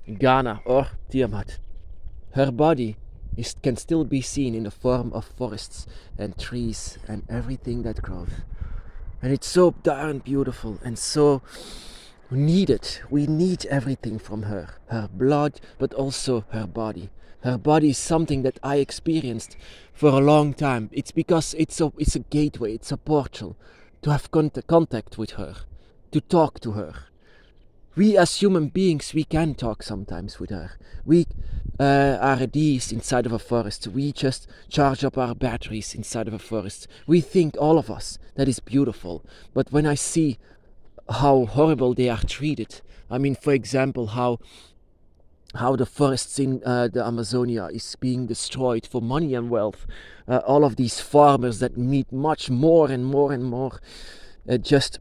Ghana or Tiamat. Her body can still be seen in the form of forests and trees and everything that grows. And it's so darn beautiful and so needed. We need everything from her. Her blood, but also her body. Her body is something that I experienced for a long time. It's because it's a gateway, it's a portal to have contact with her, to talk to her. We as human beings, we can talk sometimes with her. We are these inside of a forest. We just charge up our batteries inside of a forest. We think, all of us, that is beautiful. But when I see how horrible they are treated, I mean, for example, how the forests in the Amazonia is being destroyed for money and wealth. All of these farmers that need much more and more and more, just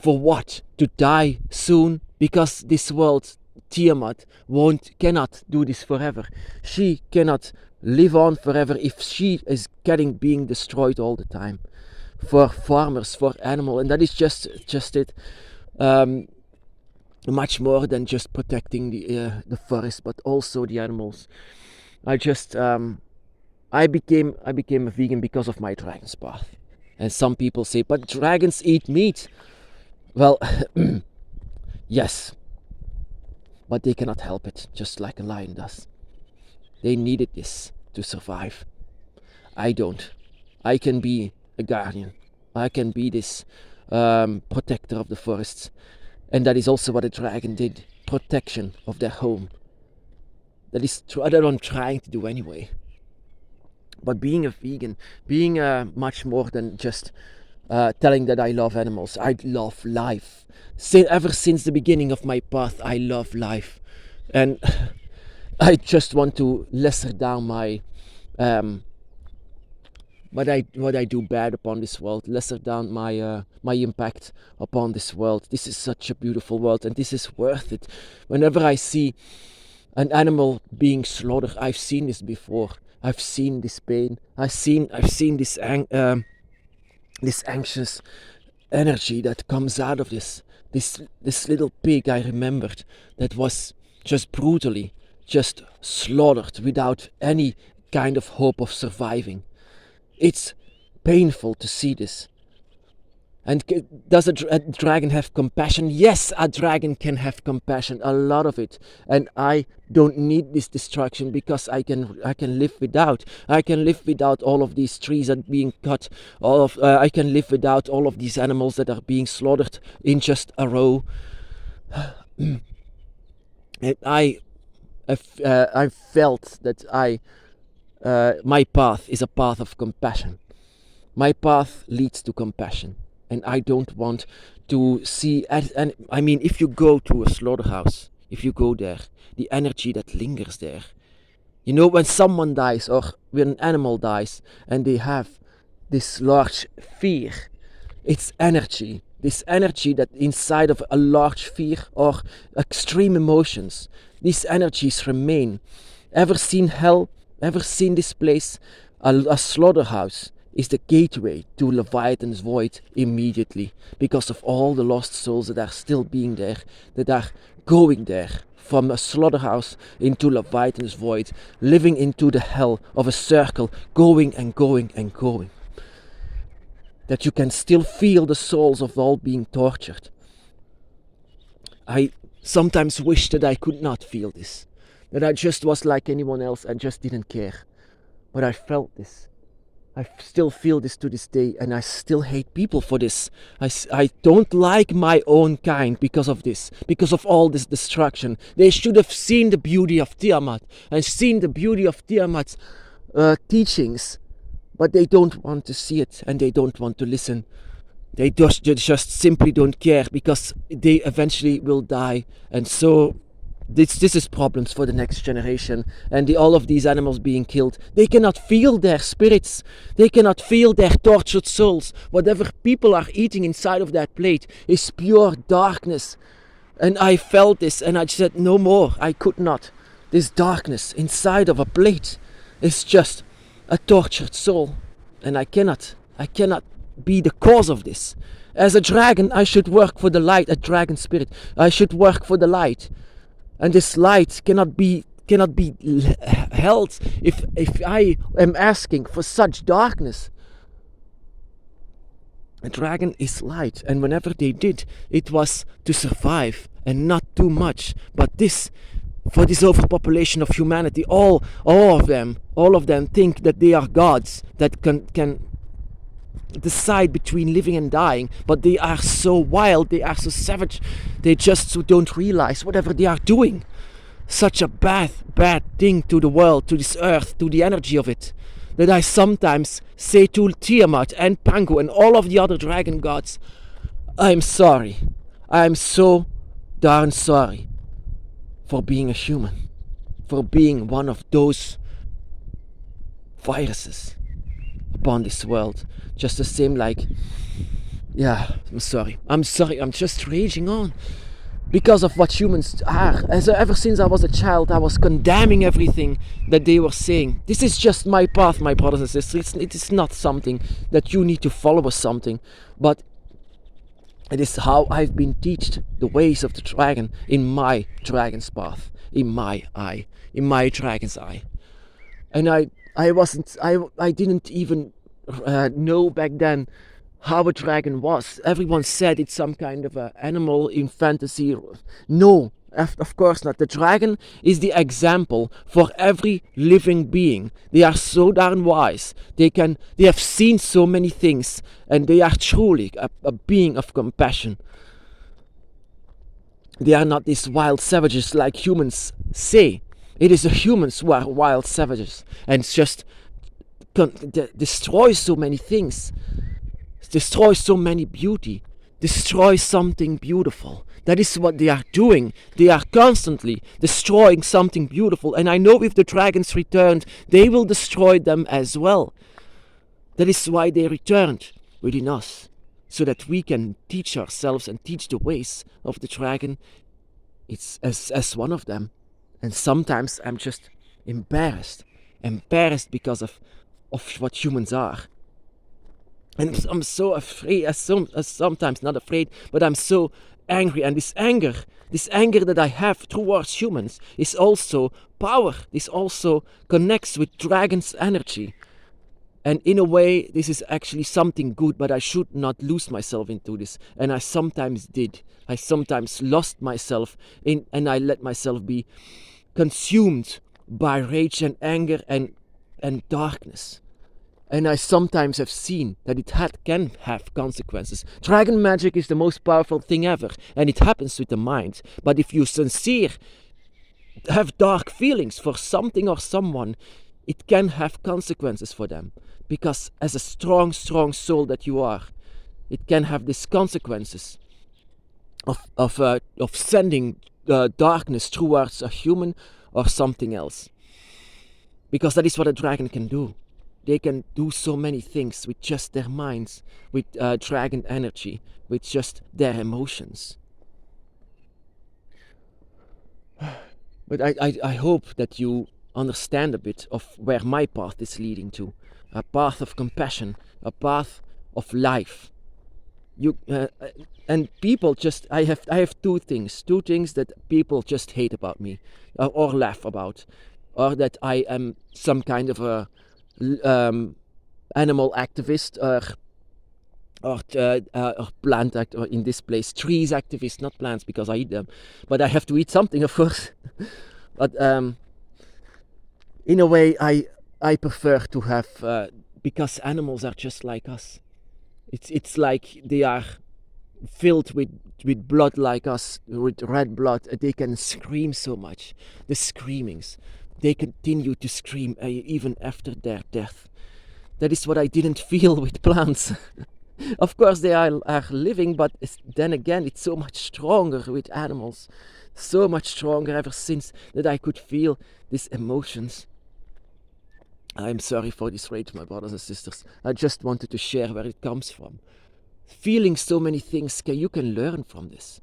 for what? To die soon? Because this world, Tiamat, cannot do this forever. She cannot live on forever if she is being destroyed all the time. For farmers, for animals, and that is just it. Much more than just protecting the forest, but also the animals. I became a vegan because of my dragon's path. And some people say, but dragons eat meat. Well, yes, but they cannot help it, just like a lion does. They needed this to survive. I don't. I can be a guardian. I can be this protector of the forests. And that is also what a dragon did. Protection of their home. That is what I'm trying to do anyway. But being a vegan, being much more than just telling that I love animals. I love life. Ever since the beginning of my path, I love life. And I just want to lesser down my what I do bad upon this world, lesser down my impact upon this world. This is such a beautiful world, and this is worth it. Whenever I see an animal being slaughtered, I've seen this before. I've seen this pain. I've seen this this anxious energy that comes out of this little pig I remembered that was just brutally just slaughtered without any kind of hope of surviving. It's painful to see this. And does a dragon have compassion? Yes, a dragon can have compassion, a lot of it. And I don't need this destruction because I can live without. I can live without all of these trees that are being cut. I can live without all of these animals that are being slaughtered in just a row. And I felt that my path is a path of compassion. My path leads to compassion. And I don't want to see, and I mean, if you go to a slaughterhouse, if you go there, the energy that lingers there. You know, when someone dies or when an animal dies and they have this large fear, it's energy. This energy that inside of a large fear or extreme emotions, these energies remain. Ever seen hell? Ever seen this place? A slaughterhouse is the gateway to Leviathan's void immediately, because of all the lost souls that are still being there, that are going there from a slaughterhouse into Leviathan's void, living into the hell of a circle, going and going and going. That you can still feel the souls of all being tortured. I sometimes wish that I could not feel this, that I just was like anyone else and just didn't care. But I felt this. I still feel this to this day, and I still hate people for this. I don't like my own kind because of this, because of all this destruction. They should have seen the beauty of Tiamat and seen the beauty of Tiamat's teachings, but they don't want to see it and they don't want to listen. They just simply don't care because they eventually will die, and so this is problems for the next generation. And all of these animals being killed, they cannot feel their spirits, they cannot feel their tortured souls. Whatever people are eating inside of that plate is pure darkness. And I felt this and I said no more. I could not. This darkness inside of a plate is just a tortured soul, and I cannot be the cause of this. As a dragon, I should work for the light, a dragon spirit. I should work for the light. And this light cannot be held if I am asking for such darkness. A dragon is light, and whenever they did, it was to survive and not too much. But this, for this overpopulation of humanity, all of them think that they are gods that can decide between living and dying. But they are so wild, they are so savage, they just don't realize whatever they are doing. Such a bad thing to the world, to this earth, to the energy of it, that I sometimes say to Tiamat and Pangu and all of the other dragon gods, I'm sorry. I'm so darn sorry for being a human, for being one of those viruses upon this world. Just the same like, yeah, I'm sorry, I'm just raging on. Because of what humans are. Ever since I was a child, I was condemning everything that they were saying. This is just my path, my brothers and sisters. It is not something that you need to follow or something. But it is how I've been taught the ways of the dragon in my dragon's path. In my eye. In my dragon's eye. And I didn't even know back then how a dragon was. Everyone said it's some kind of an animal in fantasy. No, of course not. The dragon is the example for every living being. They are so darn wise. They have seen so many things, and they are truly a being of compassion. They are not these wild savages like humans say. It is the humans who are wild savages and just destroy so many things. Destroy so many beauty, destroy something beautiful. That is what they are doing. They are constantly destroying something beautiful, and I know if the dragons returned, they will destroy them as well. That is why they returned within us, so that we can teach ourselves and teach the ways of the dragon. It's as one of them. And sometimes I'm just embarrassed because of what humans are. And I'm so afraid, sometimes not afraid, but I'm so angry. And this anger that I have towards humans is also power. This also connects with dragon's energy. And in a way, this is actually something good, but I should not lose myself into this. And I sometimes did. I sometimes lost myself and I let myself be consumed by rage and anger and darkness. And I sometimes have seen that it can have consequences. Dragon magic is the most powerful thing ever, and it happens with the mind. But if you have dark feelings for something or someone, it can have consequences for them. Because as a strong soul that you are, it can have these consequences of sending darkness towards a human or something else. Because that is what a dragon can do. They can do so many things with just their minds, with dragon energy, with just their emotions. But I hope that you understand a bit of where my path is leading to. A path of compassion, a path of life. And people just, I have two things that people just hate about me, or laugh about, or that I am some kind of a animal activist or plant or in this place trees activist, not plants because I eat them, but I have to eat something, of course. But in a way, I prefer to have because animals are just like us. It's like they are filled with blood like us, with red blood. They can scream so much. The screamings. They continue to scream even after their death. That is what I didn't feel with plants. Of course they are living, but then again it's so much stronger with animals. So much stronger ever since that I could feel these emotions. I'm sorry for this rage, my brothers and sisters. I just wanted to share where it comes from. Feeling so many things, you can learn from this.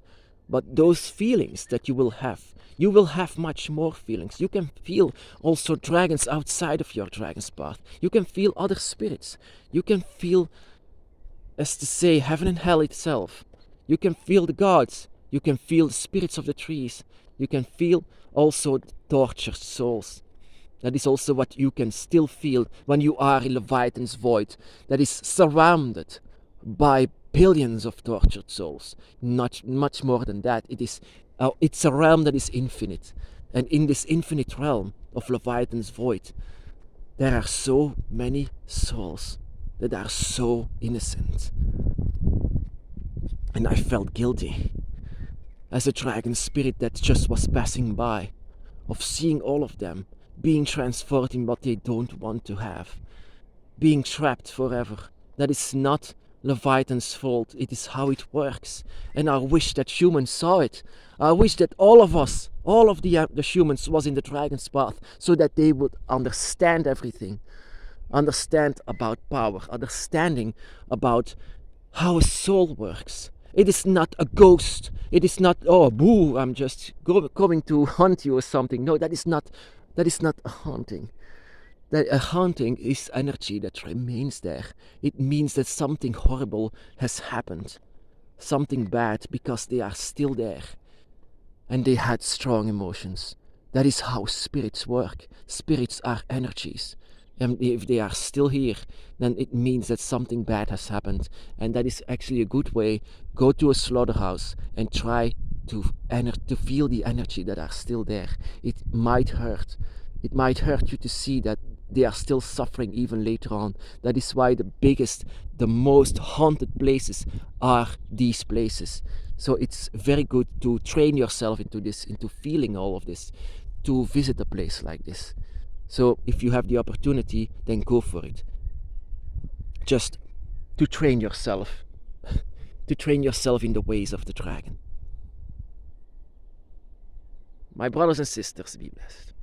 But those feelings that you will have much more feelings. You can feel also dragons outside of your dragon's path. You can feel other spirits. You can feel, as to say, heaven and hell itself. You can feel the gods. You can feel the spirits of the trees. You can feel also the tortured souls. That is also what you can still feel when you are in Leviathan's void, that is surrounded by billions of tortured souls. Not much more than that. It's a realm that is infinite. And in this infinite realm of Leviathan's void, there are so many souls that are so innocent. And I felt guilty as a dragon spirit that just was passing by, of seeing all of them being transformed in what they don't want to have, being trapped forever. That is not Leviathan's fault, it is how it works. And I wish that humans saw it. I wish that all of us, all of the humans was in the dragon's path, so that they would understand everything. Understand about power, understanding about how a soul works. It is not a ghost. It is not, oh, boo, I'm just coming to hunt you or something. No, that is not a haunting. That a haunting is energy that remains there. It means that something horrible has happened, something bad, because they are still there. And they had strong emotions. That is how spirits work. Spirits are energies. And if they are still here, then it means that something bad has happened. And that is actually a good way. Go to a slaughterhouse and try to feel the energy that are still there. It might hurt. It might hurt you to see that they are still suffering even later on. That is why the most haunted places are these places. So it's very good to train yourself into this, into feeling all of this, to visit a place like this. So if you have the opportunity, then go for it. Just to train yourself, to train yourself in the ways of the dragon. My brothers and sisters, be blessed.